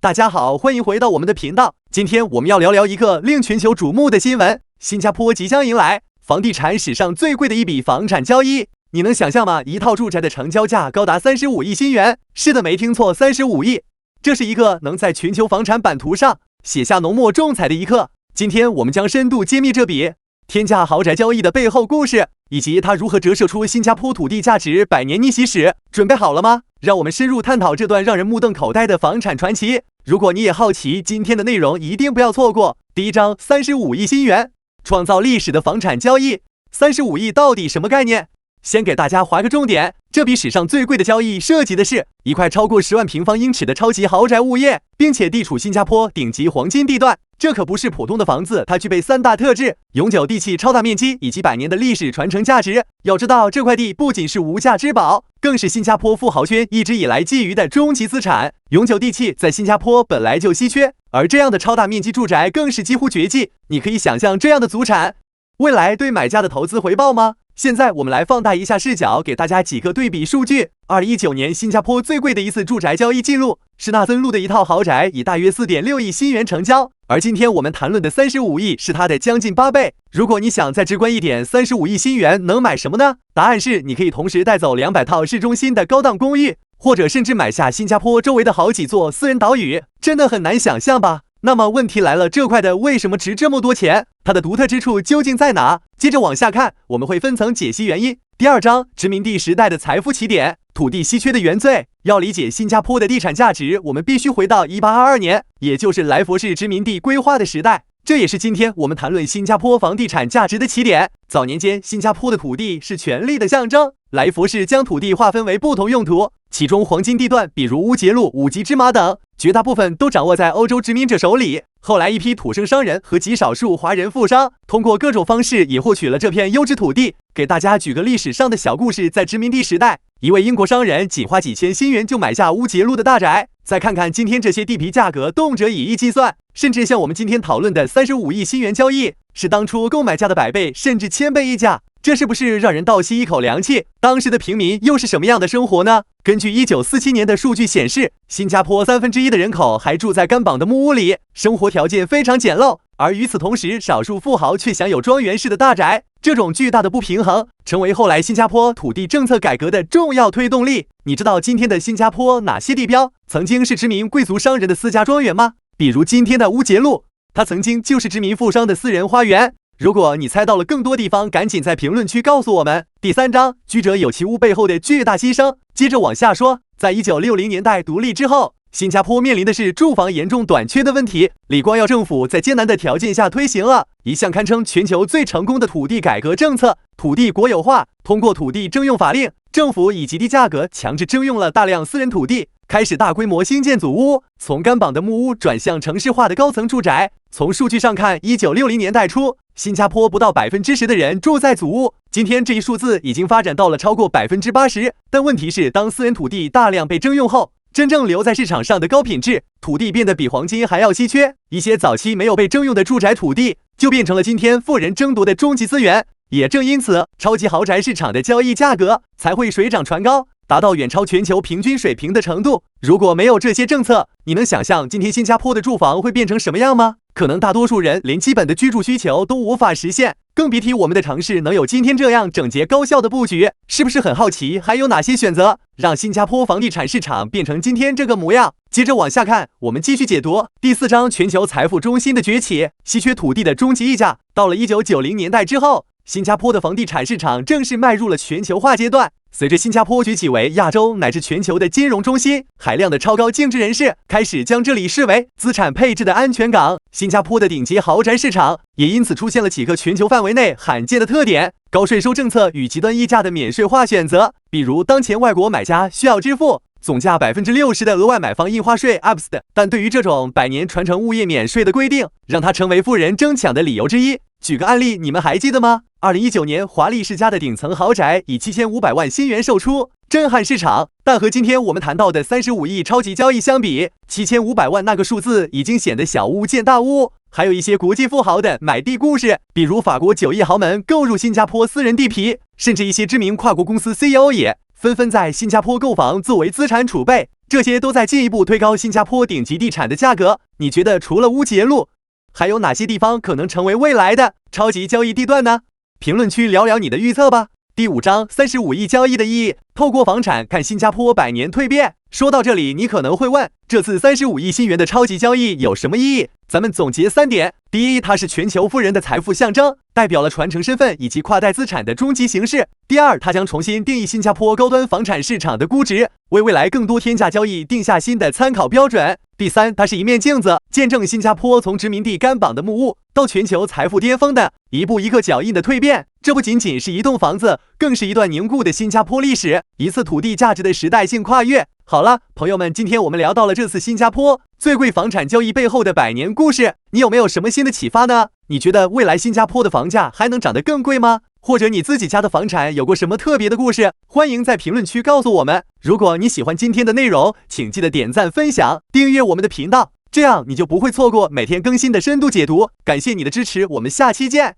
大家好，欢迎回到我们的频道。今天我们要聊聊一个令全球瞩目的新闻：新加坡即将迎来房地产史上最贵的一笔房产交易。你能想象吗？一套住宅的成交价高达35亿新元。是的，没听错，35亿。这是一个能在全球房产版图上写下浓墨重彩的一刻。今天我们将深度揭秘这笔天价豪宅交易的背后故事，以及它如何折射出新加坡土地价值100年逆袭史。准备好了吗？让我们深入探讨这段让人目瞪口呆的房产传奇。如果你也好奇今天的内容，一定不要错过。第一章，35亿新元，创造历史的房产交易。35亿到底什么概念？先给大家划个重点，这笔史上最贵的交易涉及的是一块超过10万平方英尺的超级豪宅物业，并且地处新加坡顶级黄金地段。这可不是普通的房子，它具备3大特质：永久地契、超大面积以及100年的历史传承价值。要知道，这块地不仅是无价之宝，更是新加坡富豪圈一直以来觊觎的终极资产。永久地契在新加坡本来就稀缺，而这样的超大面积住宅更是几乎绝迹。你可以想象这样的祖产未来对买家的投资回报吗？现在我们来放大一下视角，给大家几个对比数据。2019年新加坡最贵的一次住宅交易记录是纳森路的一套豪宅，以大约4.6亿新元成交。而今天我们谈论的35亿是它的将近8倍。如果你想再直观一点，35亿新元能买什么呢？答案是你可以同时带走200套市中心的高档公寓，或者甚至买下新加坡周围的好几座私人岛屿。真的很难想象吧？那么问题来了，这块的为什么值这么多钱？它的独特之处究竟在哪？接着往下看，我们会分层解析原因。第二章，殖民地时代的财富起点，土地稀缺的原罪。要理解新加坡的地产价值，我们必须回到1822年，也就是莱佛士殖民地规划的时代。这也是今天我们谈论新加坡房地产价值的起点。早年间，新加坡的土地是权力的象征，莱佛士将土地划分为不同用途，其中黄金地段，比如乌节路、五级芝麻等，绝大部分都掌握在欧洲殖民者手里。后来一批土生商人和极少数华人富商，通过各种方式也获取了这片优质土地。给大家举个历史上的小故事，在殖民地时代，一位英国商人仅花几千新元就买下乌节路的大宅。再看看今天这些地皮价格，动辄以亿计算，甚至像我们今天讨论的35亿新元交易，是当初购买价的100倍甚至1000倍溢价。这是不是让人倒吸一口凉气？当时的平民又是什么样的生活呢？根据1947年的数据显示，新加坡1/3的人口还住在干绑的木屋里，生活条件非常简陋。而与此同时，少数富豪却享有庄园式的大宅。这种巨大的不平衡，成为后来新加坡土地政策改革的重要推动力。你知道今天的新加坡哪些地标曾经是知名贵族商人的私家庄园吗？比如今天的乌节路，它曾经就是知名富商的私人花园。如果你猜到了更多地方，赶紧在评论区告诉我们。第三章，居者有其屋背后的巨大牺牲。接着往下说，在1960年代独立之后，新加坡面临的是住房严重短缺的问题。李光耀政府在艰难的条件下推行了一项堪称全球最成功的土地改革政策——土地国有化。通过土地征用法令，政府以极低价格强制征用了大量私人土地，开始大规模兴建祖屋，从干绑的木屋转向城市化的高层住宅。从数据上看，1960年代初，新加坡不到10%的人住在祖屋，今天这一数字已经发展到了超过80%。但问题是，当私人土地大量被征用后，真正留在市场上的高品质土地变得比黄金还要稀缺，一些早期没有被征用的住宅土地就变成了今天富人争夺的终极资源。也正因此，超级豪宅市场的交易价格才会水涨船高，达到远超全球平均水平的程度。如果没有这些政策，你能想象今天新加坡的住房会变成什么样吗？可能大多数人连基本的居住需求都无法实现，更别提我们的城市能有今天这样整洁高效的布局。是不是很好奇还有哪些选择让新加坡房地产市场变成今天这个模样？接着往下看，我们继续解读第4章，全球财富中心的崛起，稀缺土地的终极溢价。到了1990年代之后，新加坡的房地产市场正式迈入了全球化阶段。随着新加坡崛起为亚洲乃至全球的金融中心，海量的超高净值人士开始将这里视为资产配置的安全港。新加坡的顶级豪宅市场也因此出现了几个全球范围内罕见的特点：高税收政策与极端溢价的免税化选择，比如当前外国买家需要支付总价60%的额外买方印花税 （ABS） 的，但对于这种100年传承物业免税的规定，让它成为富人争抢的理由之一。举个案例，你们还记得吗？2019年，华丽世家的顶层豪宅以7500万新元售出，震撼市场。但和今天我们谈到的35亿超级交易相比，7500万那个数字已经显得小巫见大巫。还有一些国际富豪的买地故事，比如法国9亿豪门购入新加坡私人地皮，甚至一些知名跨国公司 CEO 也纷纷在新加坡购房作为资产储备，这些都在进一步推高新加坡顶级地产的价格。你觉得除了乌节路，还有哪些地方可能成为未来的超级交易地段呢？评论区聊聊你的预测吧。第5章35亿交易的意义，透过房产看新加坡100年蜕变。说到这里，你可能会问，这次35亿新元的超级交易有什么意义？咱们总结3点。第一，它是全球富人的财富象征，代表了传承身份以及跨代资产的终极形式。第二，它将重新定义新加坡高端房产市场的估值，为未来更多天价交易定下新的参考标准。第三，它是一面镜子，见证新加坡从殖民地干绑的木屋到全球财富巅峰的一步一个脚印的蜕变。这不仅仅是一栋房子，更是一段凝固的新加坡历史，一次土地价值的时代性跨越。好了，朋友们，今天我们聊到了这次新加坡最贵房产交易背后的100年故事，你有没有什么新的启发呢？你觉得未来新加坡的房价还能涨得更贵吗？或者你自己家的房产有过什么特别的故事？欢迎在评论区告诉我们。如果你喜欢今天的内容，请记得点赞、分享、订阅我们的频道，这样你就不会错过每天更新的深度解读。感谢你的支持，我们下期见。